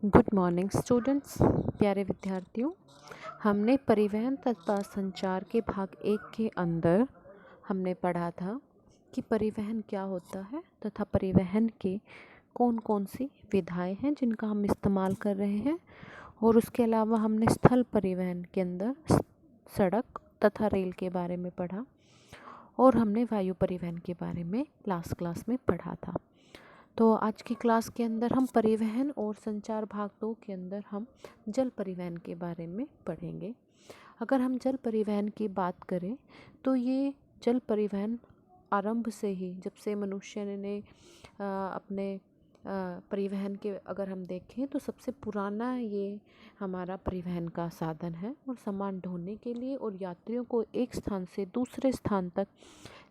Good morning students. प्यारे विद्यार्थियों, हमने परिवहन तथा संचार के भाग 1 के अंदर हमने पढ़ा था कि परिवहन क्या होता है तथा परिवहन के कौन कौन सी विधाएं हैं जिनका हम इस्तेमाल कर रहे हैं। और उसके अलावा हमने स्थल परिवहन के अंदर सड़क तथा रेल के बारे में पढ़ा और हमने वायु परिवहन के बारे में लास्ट क्लास में पढ़ा था। तो आज की क्लास के अंदर हम परिवहन और संचार भाग 2 के अंदर हम जल परिवहन के बारे में पढ़ेंगे। अगर हम जल परिवहन की बात करें तो ये जल परिवहन आरंभ से ही, जब से मनुष्य ने अपने परिवहन के अगर हम देखें तो सबसे पुराना ये हमारा परिवहन का साधन है। और सामान ढोने के लिए और यात्रियों को एक स्थान से दूसरे स्थान तक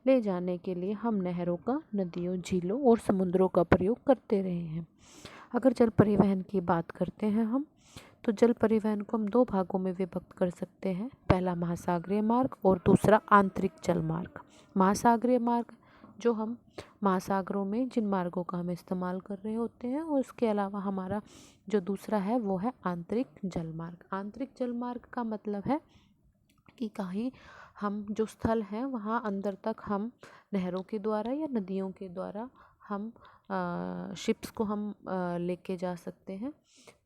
ले जाने के लिए हम नहरों का, नदियों, झीलों और समुद्रों का प्रयोग करते रहे हैं। अगर जल परिवहन की बात करते हैं हम, तो जल परिवहन को हम 2 भागों में विभक्त कर सकते हैं। पहला महासागरीय मार्ग और दूसरा आंतरिक जल मार्ग। महासागरीय मार्ग जो हम महासागरों में जिन मार्गों का हम इस्तेमाल कर रहे होते हैं, और उसके अलावा हमारा जो दूसरा है वो है आंतरिक जल मार्ग। आंतरिक जल मार्ग का मतलब है कि कहीं हम जो स्थल हैं वहाँ अंदर तक हम नहरों के द्वारा या नदियों के द्वारा हम शिप्स को हम लेके जा सकते हैं,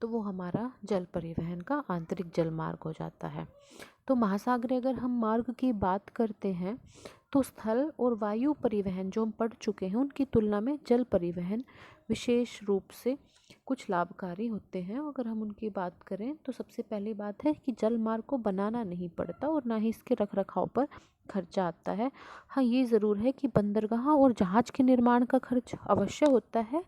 तो वो हमारा जल परिवहन का आंतरिक जल मार्ग हो जाता है। तो महासागरीय अगर हम मार्ग की बात करते हैं तो स्थल और वायु परिवहन जो हम पढ़ चुके हैं उनकी तुलना में जल परिवहन विशेष रूप से कुछ लाभकारी होते हैं। अगर हम उनकी बात करें तो सबसे पहली बात है कि जल मार्ग को बनाना नहीं पड़ता और ना ही इसके रख रखाव पर खर्चा आता है। हाँ, ये ज़रूर है कि बंदरगाह और जहाज़ के निर्माण का खर्च अवश्य होता है।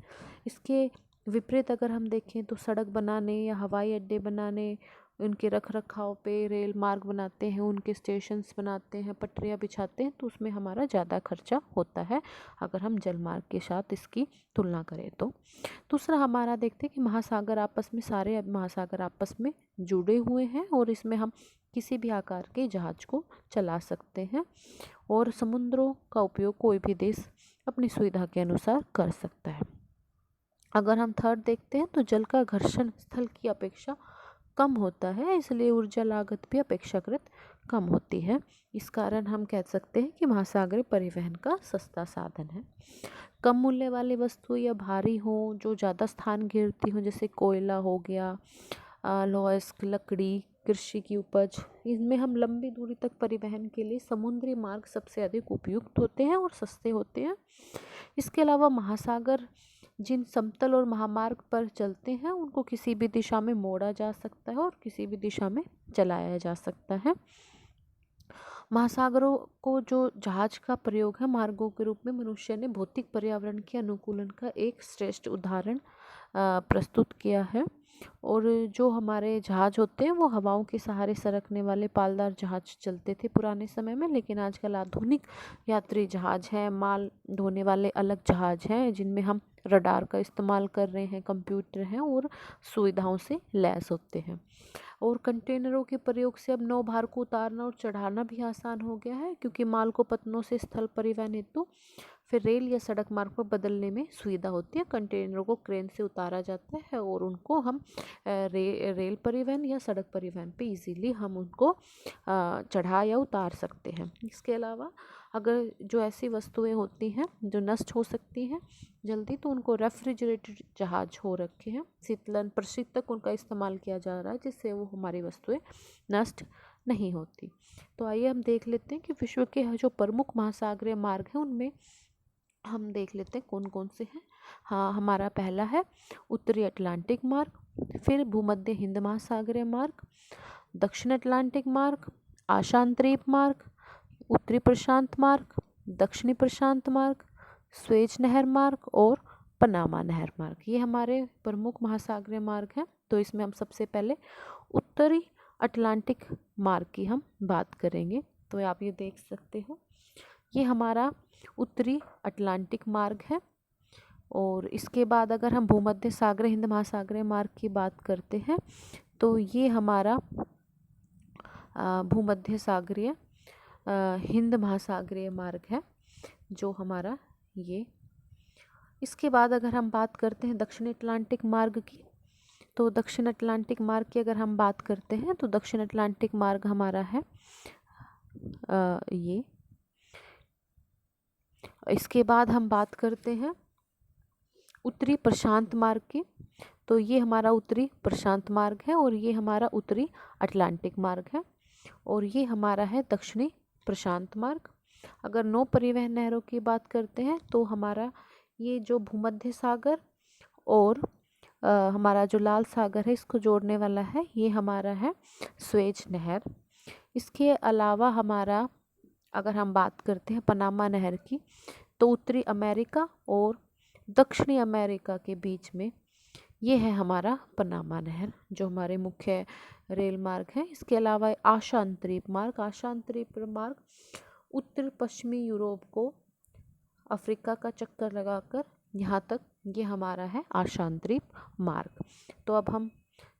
इसके विपरीत अगर हम देखें तो सड़क बनाने या हवाई अड्डे बनाने, उनके रख रखाव पे, रेल मार्ग बनाते हैं, उनके स्टेशंस बनाते हैं, पटरियाँ बिछाते हैं, तो उसमें हमारा ज़्यादा खर्चा होता है अगर हम जल मार्ग के साथ इसकी तुलना करें तो। दूसरा हमारा देखते हैं कि सारे महासागर आपस में जुड़े हुए हैं और इसमें हम किसी भी आकार के जहाज को चला सकते हैं और समुद्रों का उपयोग कोई भी देश अपनी सुविधा के अनुसार कर सकता है। अगर हम थर्ड देखते हैं तो जल का घर्षण स्थल की अपेक्षा कम होता है, इसलिए ऊर्जा लागत भी अपेक्षाकृत कम होती है। इस कारण हम कह सकते हैं कि महासागरीय परिवहन का सस्ता साधन है। कम मूल्य वाली वस्तु या भारी हो जो ज़्यादा स्थान घेरती हो, जैसे कोयला हो गया, लौह लकड़ी, कृषि की उपज, इनमें हम लंबी दूरी तक परिवहन के लिए समुद्री मार्ग सबसे अधिक उपयुक्त होते हैं और सस्ते होते हैं। इसके अलावा महासागर जिन समतल और महामार्ग पर चलते हैं उनको किसी भी दिशा में मोड़ा जा सकता है और किसी भी दिशा में चलाया जा सकता है। महासागरों को जो जहाज का प्रयोग है मार्गों के रूप में मनुष्य ने भौतिक पर्यावरण के अनुकूलन का एक श्रेष्ठ उदाहरण प्रस्तुत किया है। और जो हमारे जहाज होते हैं वो हवाओं के सहारे सरकने वाले पालदार जहाज चलते थे पुराने समय में, लेकिन आजकल आधुनिक यात्री जहाज हैं, माल ढोने वाले अलग जहाज हैं जिनमें हम रडार का इस्तेमाल कर रहे हैं, कंप्यूटर हैं और सुविधाओं से लैस होते हैं। और कंटेनरों के प्रयोग से अब नौभार को उतारना और चढ़ाना भी आसान हो गया है, क्योंकि माल को पत्नों से स्थल परिवहन हेतु फिर रेल या सड़क मार्ग पर बदलने में सुविधा होती है। कंटेनरों को क्रेन से उतारा जाता है और उनको हम रेल परिवहन या सड़क परिवहन पे इजीली हम उनको चढ़ा या उतार सकते हैं। इसके अलावा अगर जो ऐसी वस्तुएं होती हैं जो नष्ट हो सकती हैं जल्दी, तो उनको रेफ्रिजरेटेड जहाज हो रखे हैं, शीतलन प्रशीतक उनका इस्तेमाल किया जा रहा है जिससे वो हमारी वस्तुएं नष्ट नहीं होती। तो आइए हम देख लेते हैं कि विश्व के जो प्रमुख महासागरीय मार्ग हैं उनमें हम देख लेते हैं कौन कौन से हैं। हाँ, हमारा पहला है उत्तरी अटलांटिक मार्ग, फिर भूमध्य हिंद महासागरीय मार्ग, दक्षिण अटलांटिक मार्ग, आशांतरीप मार्ग, उत्तरी प्रशांत मार्ग, दक्षिणी प्रशांत मार्ग, स्वेज नहर मार्ग और पनामा नहर मार्ग। ये हमारे प्रमुख महासागरीय मार्ग हैं। तो इसमें हम सबसे पहले उत्तरी अटलांटिक मार्ग की हम बात करेंगे। तो आप ये देख सकते हो, ये हमारा उत्तरी अटलांटिक मार्ग है। और इसके बाद अगर हम भूमध्य सागरीय हिंद महासागरीय मार्ग की बात करते हैं तो ये हमारा भूमध्य सागरीय हिंद महासागरीय मार्ग है जो हमारा ये। इसके बाद अगर हम बात करते हैं दक्षिणी अटलांटिक मार्ग की, तो दक्षिण अटलांटिक मार्ग की अगर हम बात करते हैं तो दक्षिण अटलांटिक मार्ग हमारा है ये। इसके बाद हम बात करते हैं उत्तरी प्रशांत मार्ग की। तो ये हमारा उत्तरी प्रशांत मार्ग है और ये हमारा उत्तरी अटलांटिक मार्ग है और ये हमारा है दक्षिणी प्रशांत मार्ग। अगर नौ परिवहन नहरों की बात करते हैं तो हमारा ये जो भूमध्य सागर और हमारा जो लाल सागर है इसको जोड़ने वाला है, ये हमारा है स्वेज नहर। इसके अलावा हमारा अगर हम बात करते हैं पनामा नहर की, तो उत्तरी अमेरिका और दक्षिणी अमेरिका के बीच में ये है हमारा पनामा नहर जो हमारे मुख्य रेल मार्ग है। इसके अलावा आशा अंतरीप मार्ग उत्तर पश्चिमी यूरोप को अफ्रीका का चक्कर लगाकर यहाँ तक, ये हमारा है आशा अंतरीप मार्ग। तो अब हम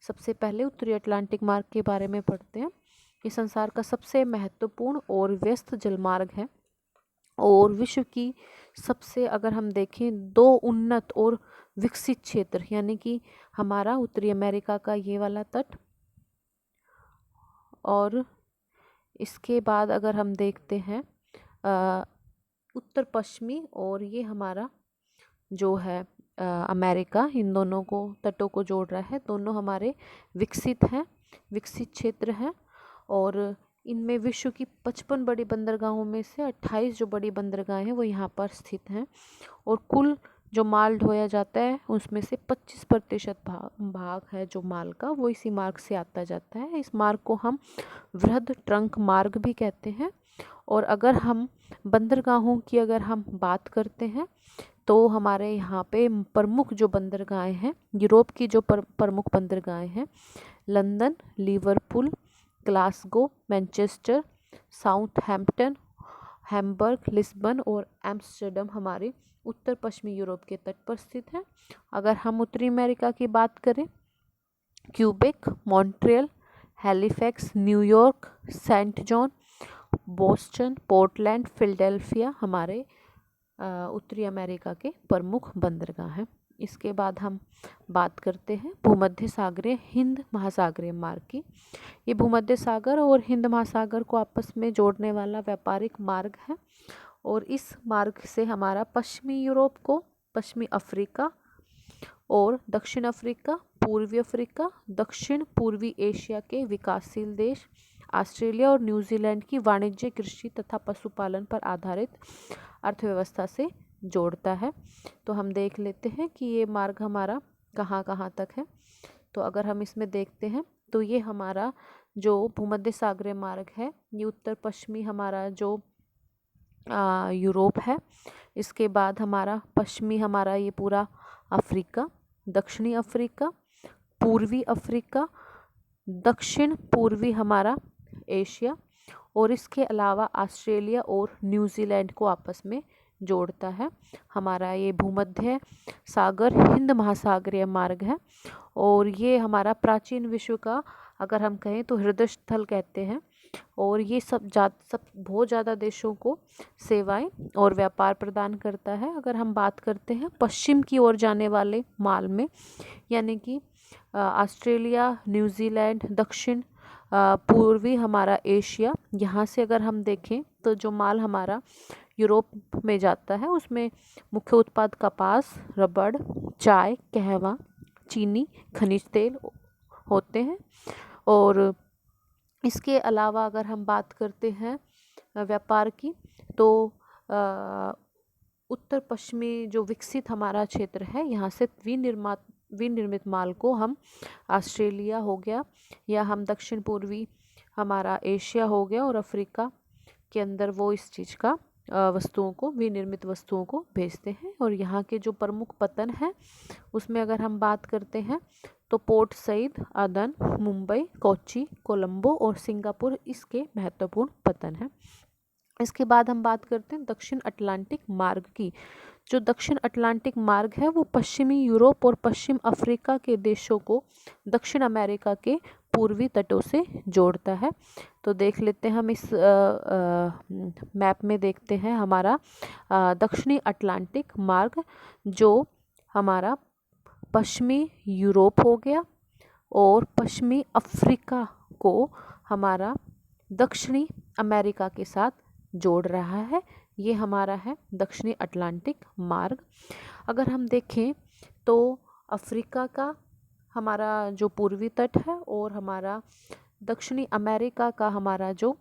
सबसे पहले उत्तरी अटलांटिक मार्ग के बारे में पढ़ते हैं। ये संसार का सबसे महत्वपूर्ण और व्यस्त जलमार्ग है और विश्व की सबसे, अगर हम देखें, दो उन्नत और विकसित क्षेत्र, यानी कि हमारा उत्तरी अमेरिका का ये वाला तट और इसके बाद अगर हम देखते हैं उत्तर पश्चिमी और ये हमारा जो है अमेरिका, इन दोनों को तटों को जोड़ रहा है। दोनों हमारे विकसित क्षेत्र हैं और इनमें विश्व की 55 बड़ी बंदरगाहों में से 28 जो बड़ी बंदरगाहें हैं वो यहाँ पर स्थित हैं और कुल जो माल ढोया जाता है उसमें से 25% भाग है जो माल का, वो इसी मार्ग से आता जाता है। इस मार्ग को हम वृहद ट्रंक मार्ग भी कहते हैं। और अगर हम बंदरगाहों की अगर हम बात करते हैं तो हमारे यहाँ पे प्रमुख जो बंदरगाहें हैं, यूरोप की जो प्रमुख बंदरगाहें हैं, London, Liverpool, Glasgow, Manchester, Southampton, Hamburg, Lisbon और एम्स्टर्डम हमारे उत्तर पश्चिमी यूरोप के तट पर स्थित हैं। अगर हम उत्तरी अमेरिका की बात करें, Quebec, Montreal, Halifax, New York, Saint John, Boston, Portland, Philadelphia हमारे उत्तरी अमेरिका के प्रमुख बंदरगाह हैं। इसके बाद हम बात करते हैं भूमध्य सागरीय हिंद महासागरीय मार्ग की। ये भूमध्य सागर और हिंद महासागर को आपस में जोड़ने वाला व्यापारिक मार्ग है और इस मार्ग से हमारा पश्चिमी यूरोप को पश्चिमी अफ्रीका और दक्षिण अफ्रीका, पूर्वी अफ्रीका, दक्षिण पूर्वी एशिया के विकासशील देश, ऑस्ट्रेलिया और न्यूजीलैंड की वाणिज्य, कृषि तथा पशुपालन पर आधारित अर्थव्यवस्था से जोड़ता है। तो हम देख लेते हैं कि ये मार्ग हमारा कहाँ कहाँ तक है। तो अगर हम इसमें देखते हैं तो ये हमारा जो भूमध्य सागरीय मार्ग है ये उत्तर पश्चिमी हमारा जो यूरोप है, इसके बाद हमारा पश्चिमी हमारा ये पूरा अफ्रीका, दक्षिणी अफ्रीका, पूर्वी अफ्रीका, दक्षिण पूर्वी हमारा एशिया और इसके अलावा ऑस्ट्रेलिया और न्यूजीलैंड को आपस में जोड़ता है। हमारा ये भूमध्य सागर हिंद महासागरीय मार्ग है और ये हमारा प्राचीन विश्व का, अगर हम कहें तो हृदय स्थल कहते हैं और ये सब बहुत ज़्यादा देशों को सेवाएं और व्यापार प्रदान करता है। अगर हम बात करते हैं पश्चिम की ओर जाने वाले माल में, यानी कि ऑस्ट्रेलिया, न्यूजीलैंड, दक्षिण पूर्वी हमारा एशिया, यहाँ से अगर हम देखें तो जो माल हमारा यूरोप में जाता है उसमें मुख्य उत्पाद कपास, रबड़, चाय, कहवा, चीनी, खनिज तेल होते हैं। और इसके अलावा अगर हम बात करते हैं व्यापार की तो उत्तर पश्चिमी जो विकसित हमारा क्षेत्र है यहाँ से विनिर्मित माल को हम ऑस्ट्रेलिया हो गया या हम दक्षिण पूर्वी हमारा एशिया हो गया और अफ्रीका के अंदर वो इस चीज़ का वस्तुओं को, विनिर्मित वस्तुओं को भेजते हैं। और यहाँ के जो प्रमुख पतन है उसमें अगर हम बात करते हैं तो पोर्ट सईद, अदन, मुंबई, कोच्चि, कोलंबो और सिंगापुर इसके महत्वपूर्ण पतन हैं। इसके बाद हम बात करते हैं दक्षिण अटलांटिक मार्ग की। जो दक्षिण अटलांटिक मार्ग है वो पश्चिमी यूरोप और पश्चिम अफ्रीका के देशों को दक्षिण अमेरिका के पूर्वी तटों से जोड़ता है। तो देख लेते हैं हम इस मैप में देखते हैं हमारा दक्षिणी अटलांटिक मार्ग जो हमारा पश्चिमी यूरोप हो गया, और पश्चिमी अफ्रीका को हमारा दक्षिणी अमेरिका के साथ जोड़ रहा है। ये हमारा है दक्षिणी अटलांटिक मार्ग। अगर हम देखें तो अफ्रीका का हमारा जो पूर्वी तट है और हमारा दक्षिणी अमेरिका का हमारा जो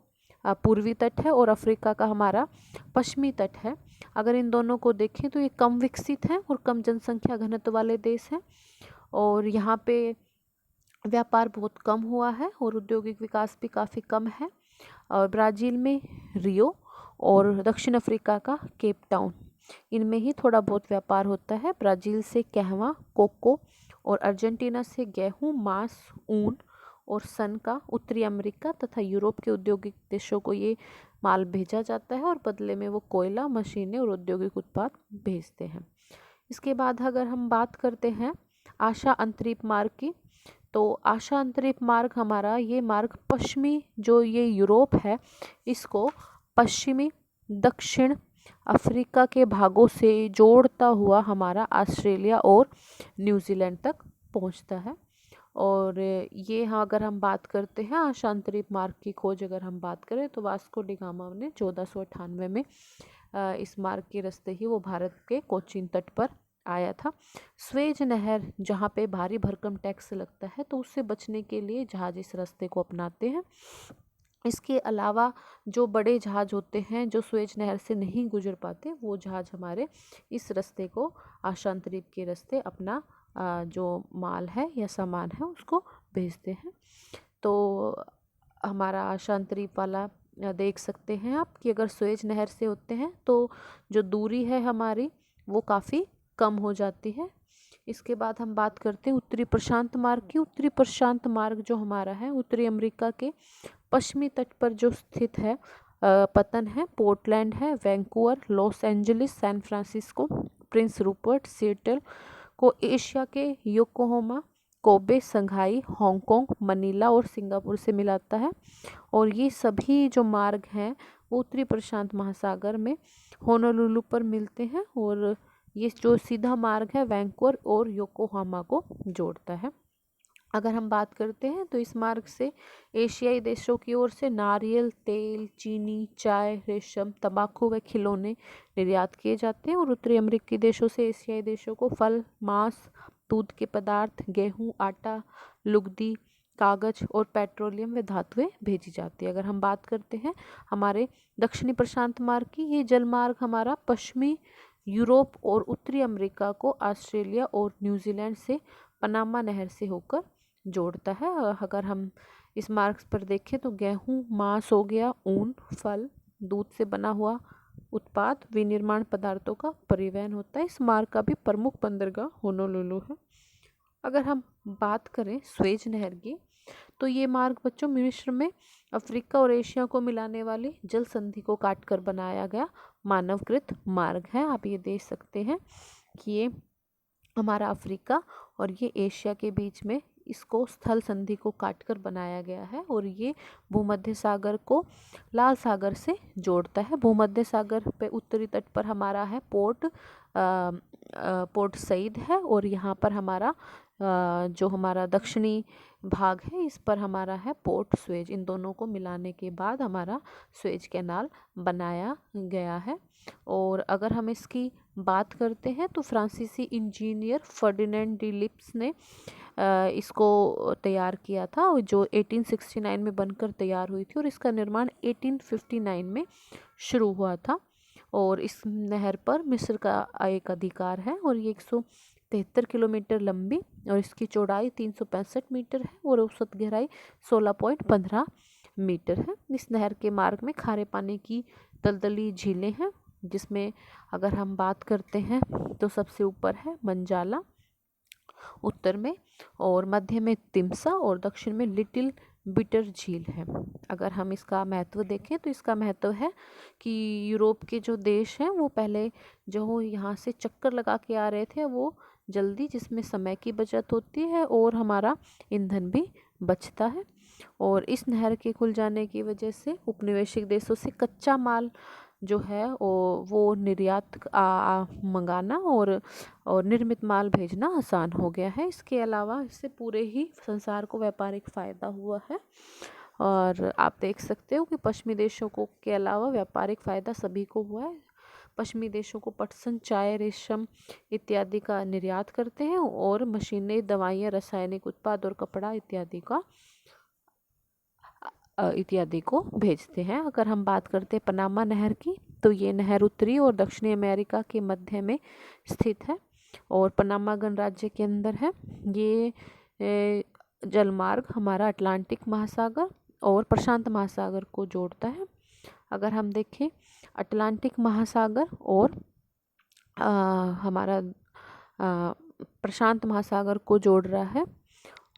पूर्वी तट है और अफ्रीका का हमारा पश्चिमी तट है, अगर इन दोनों को देखें तो ये कम विकसित हैं और कम जनसंख्या घनत्व वाले देश हैं और यहाँ पे व्यापार बहुत कम हुआ है और औद्योगिक विकास भी काफ़ी कम है। और ब्राज़ील में रियो और दक्षिण अफ्रीका का केप टाउन, इनमें ही थोड़ा बहुत व्यापार होता है। ब्राज़ील से कहवा, कोको और अर्जेंटीना से गेहूं, मांस, ऊन और सन का उत्तरी अमेरिका तथा यूरोप के औद्योगिक देशों को ये माल भेजा जाता है और बदले में वो कोयला, मशीनें और औद्योगिक उत्पाद भेजते हैं। इसके बाद अगर हम बात करते हैं आशा अंतरिक्ष मार्ग की, तो आशा अंतरिक्ष मार्ग हमारा ये मार्ग पश्चिमी जो ये यूरोप है इसको पश्चिमी दक्षिण अफ्रीका के भागों से जोड़ता हुआ हमारा ऑस्ट्रेलिया और न्यूजीलैंड तक पहुंचता है। और ये हाँ अगर हम बात करते हैं आशा अंतरिक्ष मार्ग की खोज अगर हम बात करें तो वास्को डी गामा ने 1498 में इस मार्ग के रास्ते ही वो भारत के कोचीन तट पर आया था। स्वेज नहर जहाँ पे भारी भरकम टैक्स लगता है तो उससे बचने के लिए जहाज इस रास्ते को अपनाते हैं। इसके अलावा जो बड़े जहाज होते हैं जो स्वेज नहर से नहीं गुजर पाते वो जहाज हमारे इस रास्ते को आशा अंतरिक्ष के रास्ते अपना जो माल है या सामान है उसको भेजते हैं। तो हमारा आशा अंतरिक्ष वाला देख सकते हैं आप कि अगर स्वेज नहर से होते हैं तो जो दूरी है हमारी वो काफ़ी कम हो जाती है। इसके बाद हम बात करते हैं उत्तरी प्रशांत मार्ग की। उत्तरी प्रशांत मार्ग जो हमारा है उत्तरी अमेरिका के पश्चिमी तट पर जो स्थित है, पतन है, पोर्टलैंड है, Vancouver, Los Angeles, San Francisco, Prince Rupert, Seattle को एशिया के Yokohama, Kobe, Shanghai, Hong Kong, Manila और सिंगापुर से मिलाता है। और ये सभी जो मार्ग हैं वो उत्तरी प्रशांत महासागर में होनोलुलु पर मिलते हैं और ये जो सीधा मार्ग है वैंकूवर और योकोहामा को जोड़ता है। अगर हम बात करते हैं तो इस मार्ग से एशियाई देशों की ओर से नारियल तेल, चीनी, चाय, रेशम, तंबाकू व खिलौने निर्यात किए जाते हैं और उत्तरी अमेरिकी देशों से एशियाई देशों को फल, मांस, दूध के पदार्थ, गेहूं, आटा, लुगदी, कागज और पेट्रोलियम व धातुएं भेजी जाती है। अगर हम बात करते हैं हमारे दक्षिणी प्रशांत मार्ग की, ये जल मार्ग हमारा पश्चिमी यूरोप और उत्तरी अमेरिका को ऑस्ट्रेलिया और न्यूजीलैंड से पनामा नहर से होकर जोड़ता है। अगर हम इस मार्ग पर देखें तो गेहूं, मांस हो गया, ऊन, फल, दूध से बना हुआ उत्पाद, विनिर्माण पदार्थों का परिवहन होता है। इस मार्ग का भी प्रमुख बंदरगाह होनोलुलु है। अगर हम बात करें स्वेज नहर की तो ये मार्ग बच्चों मिस्र में अफ्रीका और एशिया को मिलाने वाली जल संधि को काटकर बनाया गया मानवकृत मार्ग है। आप ये देख सकते हैं कि ये हमारा अफ्रीका और ये एशिया के बीच में इसको स्थल संधि को काटकर बनाया गया है और ये भूमध्य सागर को लाल सागर से जोड़ता है। भूमध्य सागर पे उत्तरी तट पर हमारा है पोर्ट सईद है और यहाँ पर हमारा जो हमारा दक्षिणी भाग है इस पर हमारा है पोर्ट स्वेज। इन दोनों को मिलाने के बाद हमारा स्वेज कैनाल बनाया गया है। और अगर हम इसकी बात करते हैं तो फ्रांसीसी इंजीनियर फर्डिनेंड डी लिप्स ने इसको तैयार किया था जो 1869 में बनकर तैयार हुई थी और इसका निर्माण 1859 में शुरू हुआ था। और इस नहर पर मिस्र का एक अधिकार है और ये 173 किलोमीटर लंबी और इसकी चौड़ाई 365 मीटर है और औसत गहराई 16.15 मीटर है। इस नहर के मार्ग में खारे पानी की दलदली झीलें हैं जिसमें अगर हम बात करते हैं तो सबसे ऊपर है मंजाला उत्तर में और मध्य में तिम्सा और दक्षिण में लिटिल बिटर झील है। अगर हम इसका महत्व देखें तो इसका महत्व है कि यूरोप के जो देश हैं वो पहले जो यहाँ से चक्कर लगा के आ रहे थे वो जल्दी, जिसमें समय की बचत होती है और हमारा ईंधन भी बचता है। और इस नहर के खुल जाने की वजह से उपनिवेशिक देशों से कच्चा माल जो है वो निर्यात मंगाना और निर्मित माल भेजना आसान हो गया है। इसके अलावा इससे पूरे ही संसार को व्यापारिक फ़ायदा हुआ है। और आप देख सकते हो कि पश्चिमी देशों को के अलावा व्यापारिक फ़ायदा सभी को हुआ है। पश्चिमी देशों को पटसन, चाय, रेशम इत्यादि का निर्यात करते हैं और मशीनें, दवाइयाँ, रासायनिक उत्पाद और कपड़ा इत्यादि को भेजते हैं। अगर हम बात करते हैं पनामा नहर की, तो ये नहर उत्तरी और दक्षिणी अमेरिका के मध्य में स्थित है और पनामा गणराज्य के अंदर है। ये जलमार्ग हमारा अटलांटिक महासागर और प्रशांत महासागर को जोड़ता है। अगर हम देखें अटलांटिक महासागर और हमारा प्रशांत महासागर को जोड़ रहा है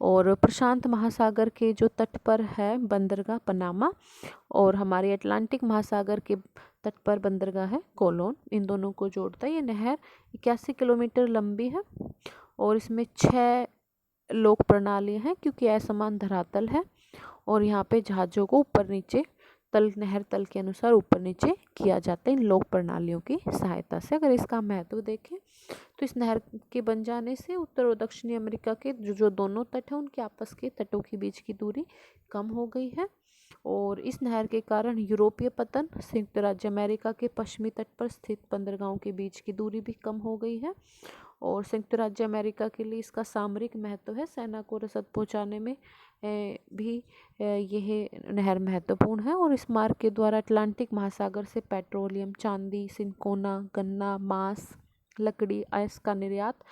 और प्रशांत महासागर के जो तट पर है बंदरगाह पनामा और हमारे अटलांटिक महासागर के तट पर बंदरगाह है कोलोन, इन दोनों को जोड़ता है। ये नहर 81 किलोमीटर लंबी है और इसमें 6 लोक प्रणालियाँ हैं क्योंकि असमान धरातल है और यहाँ पे जहाज़ों को ऊपर नीचे नहर तल के अनुसार ऊपर नीचे किया जाता है इन लोक प्रणालियों की सहायता से। अगर इसका महत्व देखें तो इस नहर के बन जाने से उत्तर और दक्षिणी अमेरिका के जो दोनों तट हैं उनके आपस के तटों के बीच की दूरी कम हो गई है और इस नहर के कारण यूरोपीय पतन, संयुक्त राज्य अमेरिका के पश्चिमी तट पर स्थित बंदरगाहों के बीच की दूरी भी कम हो गई है और संयुक्त राज्य अमेरिका के लिए इसका सामरिक महत्व है। सेना को रसद पहुंचाने में भी यह नहर महत्वपूर्ण है और इस मार्ग के द्वारा अटलांटिक महासागर से पेट्रोलियम, चांदी, सिनकोना, गन्ना, मांस, लकड़ी, अयस्क का निर्यात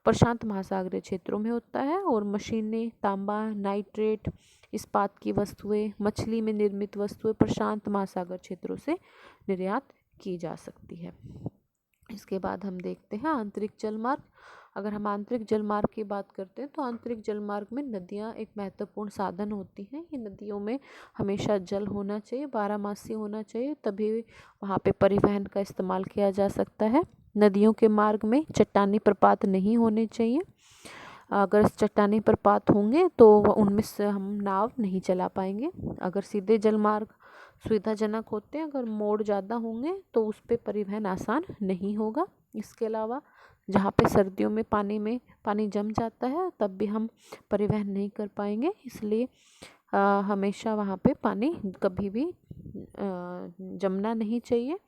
प्रशांत महासागरीय क्षेत्रों में होता है और मशीनें, तांबा, नाइट्रेट, इस्पात की वस्तुएं, मछली में निर्मित वस्तुएं प्रशांत महासागर क्षेत्रों से निर्यात की जा सकती है। इसके बाद हम देखते हैं आंतरिक जलमार्ग। अगर हम आंतरिक जलमार्ग की बात करते हैं तो आंतरिक जलमार्ग में नदियाँ एक महत्वपूर्ण साधन होती हैं। ये नदियों में हमेशा जल होना चाहिए, 12 मासी होना चाहिए, तभी वहाँ पे परिवहन का इस्तेमाल किया जा सकता है। नदियों के मार्ग में चट्टानी प्रपात नहीं होने चाहिए। अगर चट्टानी प्रपात होंगे तो उनमें से हम नाव नहीं चला पाएंगे। अगर सीधे जलमार्ग सुविधाजनक होते हैं, अगर मोड़ ज़्यादा होंगे तो उस पर परिवहन आसान नहीं होगा। इसके अलावा जहाँ पे सर्दियों में पानी जम जाता है तब भी हम परिवहन नहीं कर पाएंगे, इसलिए हमेशा वहाँ पे पानी कभी भी जमना नहीं चाहिए।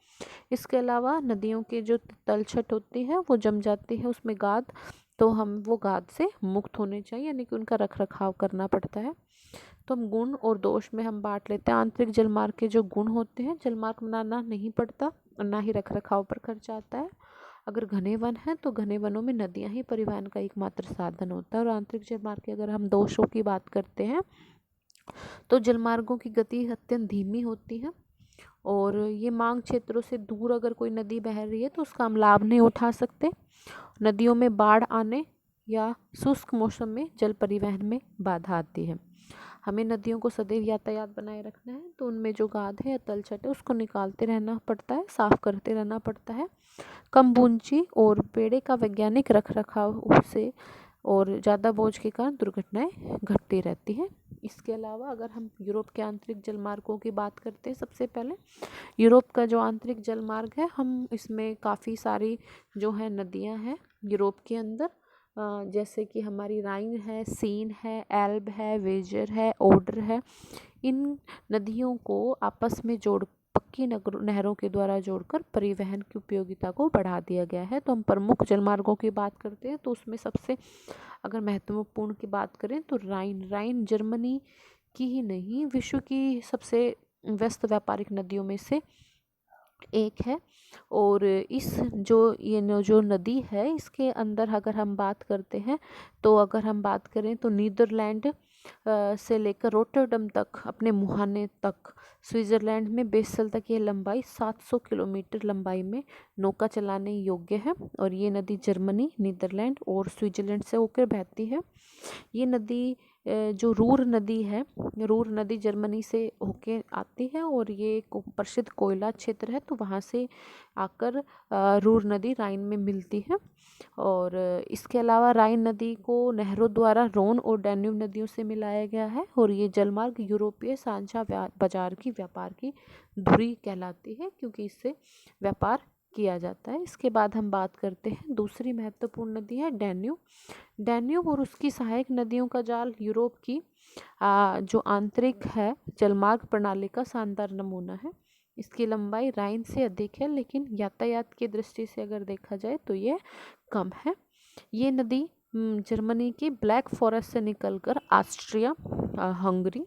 इसके अलावा नदियों के जो तलछट होती है वो जम जाती है उसमें गाद, तो हम वो गाद से मुक्त होने चाहिए, यानी कि उनका रख रखाव करना पड़ता है। तो हम गुण और दोष में हम बांट लेते हैं। आंतरिक जलमार्ग के जो गुण होते हैं, जलमार्ग बनाना नहीं पड़ता और ना ही रख रखाव पर खर्च आता है। अगर घने वन हैं तो घने वनों में नदियाँ ही परिवहन का एकमात्र साधन होता है। और आंतरिक जलमार्ग के अगर हम दोषों की बात करते हैं तो जलमार्गों की गति अत्यंत धीमी होती है और ये मांग क्षेत्रों से दूर अगर कोई नदी बह रही है तो उसका हम लाभ नहीं उठा सकते। नदियों में बाढ़ आने या शुष्क मौसम में जल परिवहन में बाधा आती है। हमें नदियों को सदैव यातायात बनाए रखना है, तो उनमें जो गाद है या तलछट है उसको निकालते रहना पड़ता है, साफ करते रहना पड़ता है। कम बूंची और बेड़े का वैज्ञानिक रख रखाव से और ज़्यादा बोझ के कारण दुर्घटनाएं घटती रहती हैं। इसके अलावा अगर हम यूरोप के आंतरिक जलमार्गों की बात करते हैं, सबसे पहले यूरोप का जो आंतरिक जलमार्ग है, हम इसमें काफ़ी सारी जो है नदियां हैं यूरोप के अंदर, जैसे कि हमारी राइन है, सीन है, एल्ब है, वेजर है, ओडर है। इन नदियों को आपस में पक्की नहरों के द्वारा जोड़कर परिवहन की उपयोगिता को बढ़ा दिया गया है। तो हम प्रमुख जलमार्गों की बात करते हैं तो उसमें सबसे अगर महत्वपूर्ण की बात करें तो राइन जर्मनी की ही नहीं विश्व की सबसे व्यस्त व्यापारिक नदियों में से एक है। और जो नदी है इसके अंदर अगर हम बात करते हैं तो अगर हम बात करें तो नीदरलैंड से लेकर रोटरडम तक, अपने मुहाने तक, स्विट्ज़रलैंड में बेसल तक ये लंबाई 700 किलोमीटर लंबाई में नौका चलाने योग्य है। और ये नदी जर्मनी, नीदरलैंड और स्विट्ज़रलैंड से होकर बहती है। ये नदी जो रूर नदी है, रूर नदी जर्मनी से होके आती है और ये एक प्रसिद्ध कोयला क्षेत्र है। तो वहाँ से आकर रूर नदी राइन में मिलती है। और इसके अलावा राइन नदी को नहरों द्वारा रोन और डैन्यूब नदियों से मिलाया गया है और ये जलमार्ग यूरोपीय साझा बाजार की व्यापार की धुरी कहलाती है, क्योंकि इससे व्यापार किया जाता है। इसके बाद हम बात करते हैं दूसरी महत्वपूर्ण नदी है डैन्यूब। डैन्यूब और उसकी सहायक नदियों का जाल यूरोप की जो आंतरिक है जलमार्ग प्रणाली का शानदार नमूना है। इसकी लंबाई राइन से अधिक है, लेकिन यातायात की दृष्टि से अगर देखा जाए तो ये कम है। ये नदी जर्मनी के ब्लैक फॉरेस्ट से निकलकर ऑस्ट्रिया, हंगरी,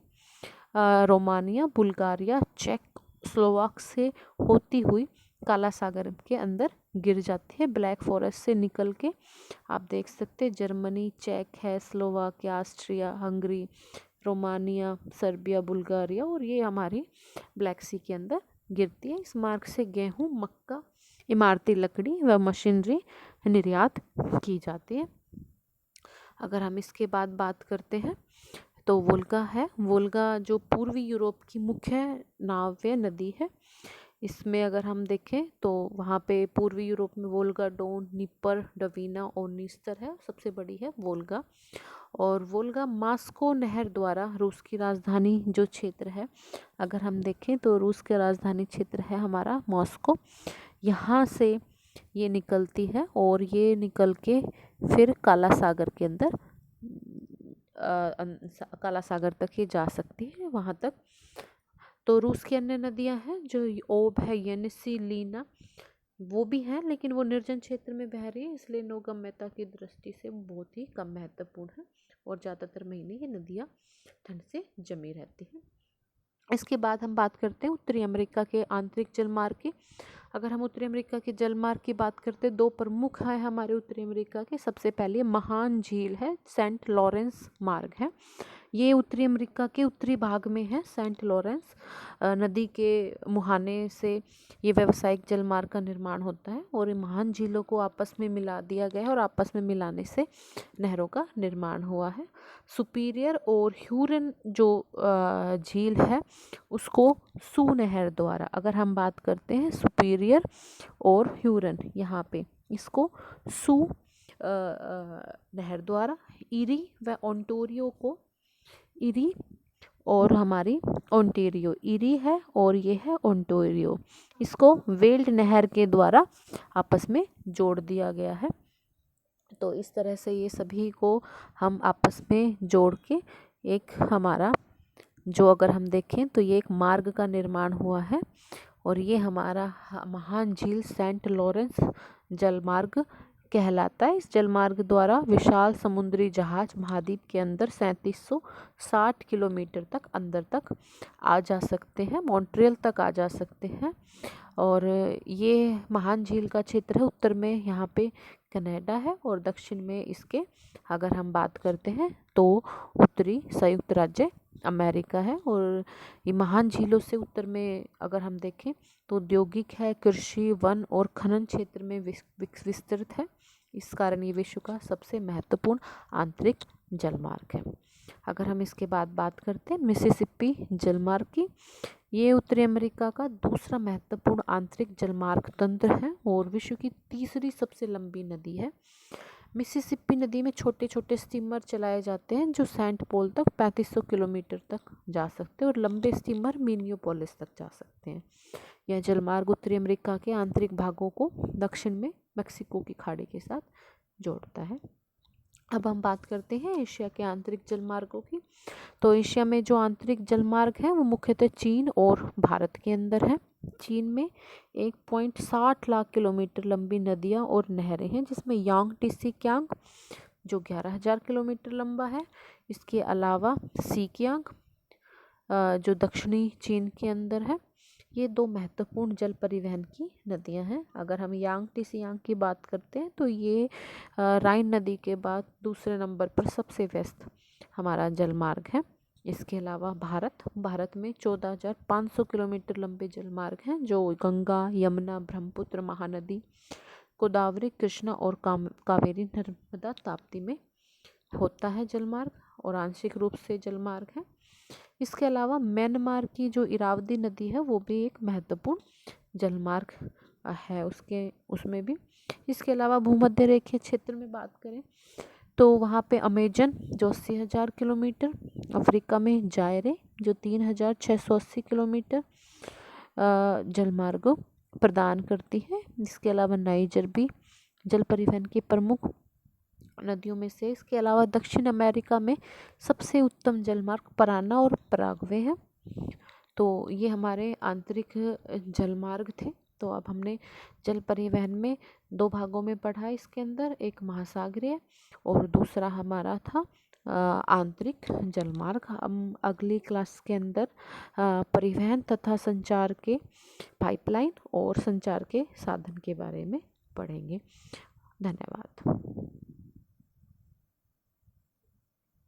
रोमानिया, बुल्गारिया, चेक, स्लोवाक से होती हुई काला सागर के अंदर गिर जाती है। ब्लैक फॉरेस्ट से निकल के आप देख सकते हैं जर्मनी, चेक है, Slovakia, Austria, Hungary, Romania, Serbia, Bulgaria, और ये हमारी ब्लैक सी के अंदर गिरती है। इस मार्ग से गेहूं, मक्का, इमारती लकड़ी व मशीनरी निर्यात की जाती है। अगर हम इसके बाद बात करते हैं तो वोल्गा है। वोल्गा जो पूर्वी यूरोप की मुख्य नाव्य नदी है। इसमें अगर हम देखें तो वहाँ पे पूर्वी यूरोप में वोल्गा, डोन, निपर, डवीना और नीस्तर है। सबसे बड़ी है वोल्गा। और वोल्गा मास्को नहर द्वारा रूस की राजधानी जो क्षेत्र है, अगर हम देखें तो रूस का राजधानी क्षेत्र है हमारा मॉस्को, यहाँ से ये निकलती है और ये निकल के फिर काला सागर के अंदर काला सागर तक ये जा सकती है वहाँ तक। तो रूस की अन्य नदियाँ हैं जो ओब है, येनिसी, लीना, वो भी हैं, लेकिन वो निर्जन क्षेत्र में बह रही है, इसलिए नौगम्यता की दृष्टि से बहुत ही कम महत्वपूर्ण है और ज़्यादातर महीने ये नदियाँ ठंड से जमी रहती हैं। इसके बाद हम बात करते हैं उत्तरी अमेरिका के आंतरिक जलमार्ग की। अगर हम उत्तरी अमेरिका के जलमार्ग की बात करते हैं, दो प्रमुख है हमारे उत्तरी अमेरिका के। सबसे पहले महान झील है, सेंट लॉरेंस मार्ग है। ये उत्तरी अमेरिका के उत्तरी भाग में है। सेंट लॉरेंस नदी के मुहाने से ये व्यावसायिक जलमार्ग का निर्माण होता है और महान झीलों को आपस में मिला दिया गया है और आपस में मिलाने से नहरों का निर्माण हुआ है। सुपीरियर और ह्यूरन जो झील है उसको सू नहर द्वारा, अगर हम बात करते हैं सुपीरियर और ह्यूरन, यहाँ पे इसको सू नहर द्वारा, इरी व ओंटारियो को, इरी और हमारी ओंटारियो, इरी है और ये है ओंटारियो, इसको वेल्ड नहर के द्वारा आपस में जोड़ दिया गया है। तो इस तरह से ये सभी को हम आपस में जोड़ के एक हमारा जो अगर हम देखें तो ये एक मार्ग का निर्माण हुआ है और ये हमारा महान झील सेंट लॉरेंस जलमार्ग कहलाता है। इस जलमार्ग द्वारा विशाल समुद्री जहाज महाद्वीप के अंदर 3760 किलोमीटर तक अंदर तक आ जा सकते हैं, मॉन्ट्रियल तक आ जा सकते हैं। और ये महान झील का क्षेत्र है। उत्तर में यहाँ पे कनाडा है और दक्षिण में इसके अगर हम बात करते हैं तो उत्तरी संयुक्त राज्य अमेरिका है। और ये महान झीलों से उत्तर में अगर हम देखें तो औद्योगिक है, कृषि, वन और खनन क्षेत्र में विस्तृत है। इस कारण ये विश्व का सबसे महत्वपूर्ण आंतरिक जलमार्ग है। अगर हम इसके बाद बात करते हैं मिसिसिपी जलमार्ग की, ये उत्तरी अमेरिका का दूसरा महत्वपूर्ण आंतरिक जलमार्ग तंत्र है और विश्व की तीसरी सबसे लंबी नदी है। मिसिसिपी नदी में छोटे छोटे स्टीमर चलाए जाते हैं जो सेंट पॉल तक 3500 किलोमीटर तक जा सकते हैं और लंबे स्टीमर मिनियोपोलिस तक जा सकते हैं। यह जलमार्ग उत्तरी अमेरिका के आंतरिक भागों को दक्षिण में मैक्सिको की खाड़ी के साथ जोड़ता है। अब हम बात करते हैं एशिया के आंतरिक जलमार्गों की। तो एशिया में जो आंतरिक जलमार्ग है वो मुख्यतः चीन और भारत के अंदर है। चीन में 1.60 लाख किलोमीटर लंबी नदियां और नहरें हैं, जिसमें यांगटीसी कियांग जो 11,000 किलोमीटर लंबा है। इसके अलावा सीकियांग जो दक्षिणी चीन के अंदर है। ये दो महत्वपूर्ण जल परिवहन की नदियां हैं। अगर हम यांगटीसियांग की बात करते हैं तो ये राइन नदी के बाद दूसरे नंबर पर सबसे व्यस्त हमारा जलमार्ग है। इसके अलावा भारत में 14,500 किलोमीटर लंबे जलमार्ग हैं जो गंगा, यमुना, ब्रह्मपुत्र, महानदी, गोदावरी, कृष्णा और कावेरी, नर्मदा, ताप्ती में होता है जलमार्ग और आंशिक रूप से जलमार्ग है। इसके अलावा म्यांमार की जो इरावदी नदी है वो भी एक महत्वपूर्ण जलमार्ग है उसमें भी। इसके अलावा भूमध्य रेखीय क्षेत्र में बात करें तो वहाँ पे अमेजन जो 80,000 किलोमीटर, अफ्रीका में जायरे जो 3,680 किलोमीटर जलमार्ग प्रदान करती है। इसके अलावा नाइजर भी जल परिवहन की प्रमुख नदियों में से। इसके अलावा दक्षिण अमेरिका में सबसे उत्तम जलमार्ग पराना और पराग्वे है। तो ये हमारे आंतरिक जलमार्ग थे। तो अब हमने जल परिवहन में दो भागों में पढ़ा। इसके अंदर एक महासागरीय और दूसरा हमारा था आंतरिक जलमार्ग। हम अगली क्लास के अंदर परिवहन तथा संचार के पाइपलाइन और संचार के साधन के बारे में पढ़ेंगे। धन्यवाद।